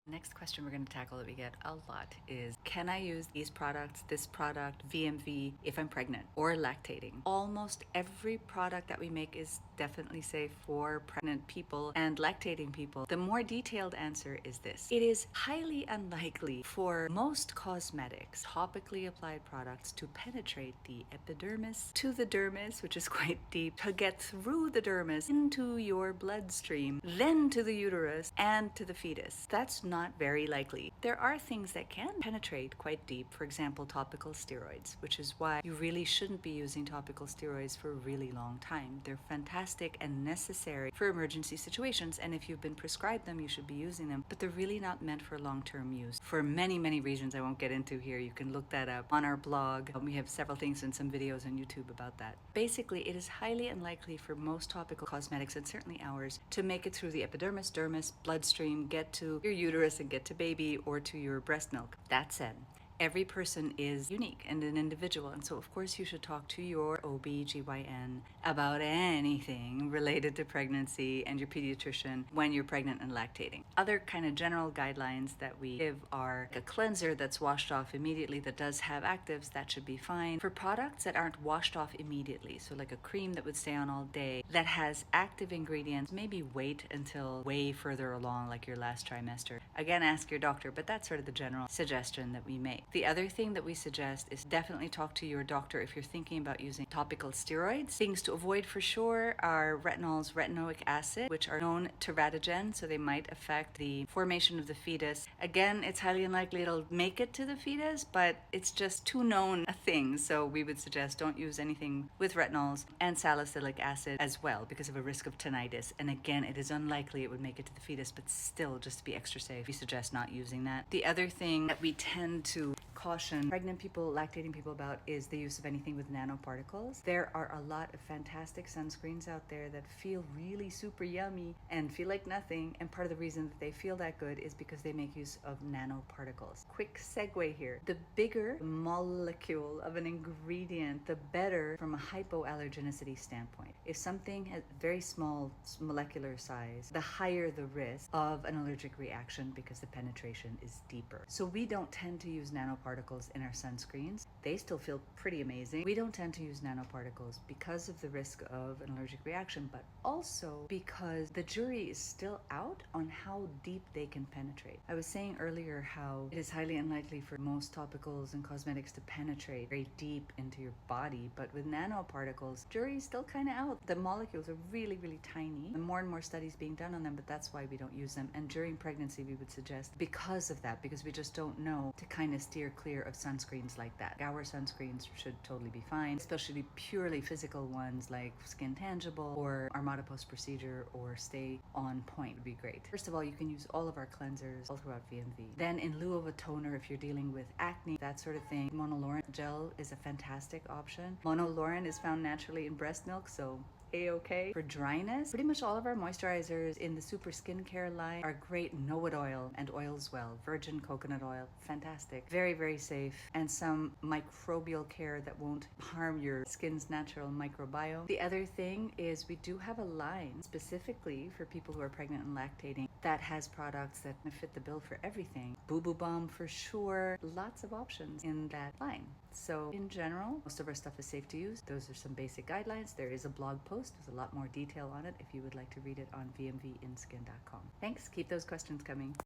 Next question we're going to tackle that we get a lot is, can I use these products, this product, VMV, if I'm pregnant or lactating? Almost every product that we make is definitely safe for pregnant people and lactating people. The more detailed answer is this. It is highly unlikely for most cosmetics, topically applied products, to penetrate the epidermis to the dermis, which is quite deep, to get through the dermis into your bloodstream, then to the uterus and to the fetus. That's not very likely. There are things that can penetrate quite deep, for example, topical steroids, which is why you really shouldn't be using topical steroids for a really long time. They're fantastic and necessary for emergency situations, and if you've been prescribed them, you should be using them, but they're really not meant for long-term use for many, many reasons I won't get into here. You can look that up on our blog. We have several things and some videos on YouTube about that. Basically, it is highly unlikely for most topical cosmetics, and certainly ours, to make it through the epidermis, dermis, bloodstream, get to your uterus and get to baby or to your breast milk. That said, every person is unique and an individual, and so of course you should talk to your OB/GYN about anything related to pregnancy and your pediatrician when you're pregnant and lactating. Other kind of general guidelines that we give are a cleanser that's washed off immediately that does have actives, that should be fine. For products that aren't washed off immediately, so like a cream that would stay on all day that has active ingredients, maybe wait until way further along, like your last trimester. Again, ask your doctor, but that's sort of the general suggestion that we make. The other thing that we suggest is definitely talk to your doctor if you're thinking about using topical steroids. Things to avoid for sure are retinols, retinoic acid, which are known teratogen, so they might affect the formation of the fetus. Again, it's highly unlikely it'll make it to the fetus, but it's just too known a thing, so we would suggest don't use anything with retinols and salicylic acid as well because of a risk of tinnitus. And again, it is unlikely it would make it to the fetus, but still, just to be extra safe, we suggest not using that. The other thing that we tend to caution pregnant people, lactating people about is the use of anything with nanoparticles. There are a lot of fantastic sunscreens out there that feel really super yummy and feel like nothing, and part of the reason that they feel that good is because they make use of nanoparticles. Quick segue here. The bigger molecule of an ingredient, the better from a hypoallergenicity standpoint. If something has very small molecular size, the higher the risk of an allergic reaction because the penetration is deeper. So we don't tend to use nanoparticles in our sunscreens. They still feel pretty amazing. We don't tend to use nanoparticles because of the risk of an allergic reaction, but also because the jury is still out on how deep they can penetrate. I was saying earlier how it is highly unlikely for most topicals and cosmetics to penetrate very deep into your body, but with nanoparticles, jury is still kind of out. The molecules are really, really tiny, and more studies being done on them, but that's why we don't use them. And during pregnancy, we would suggest, because of that, because we just don't know, to kind of steer clear of sunscreens like that. Our sunscreens should totally be fine, especially purely physical ones like Skin Tangible or Armada Post Procedure or Stay On Point would be great. First of all, you can use all of our cleansers all throughout VMV. Then in lieu of a toner, if you're dealing with acne, that sort of thing, monolaurin gel is a fantastic option. Monolaurin is found naturally in breast milk, so A-okay. For dryness, pretty much all of our moisturizers in the Super Skincare line are great. Know-it oil and oils well. Virgin coconut oil, fantastic. Very, very safe. And some microbial care that won't harm your skin's natural microbiome. The other thing is we do have a line specifically for people who are pregnant and lactating that has products that fit the bill for everything. Boo Boo Balm for sure. Lots of options in that line. So in general, most of our stuff is safe to use. Those are some basic guidelines. There is a blog post with a lot more detail on it if you would like to read it on vmvinskin.com. Thanks. Keep those questions coming.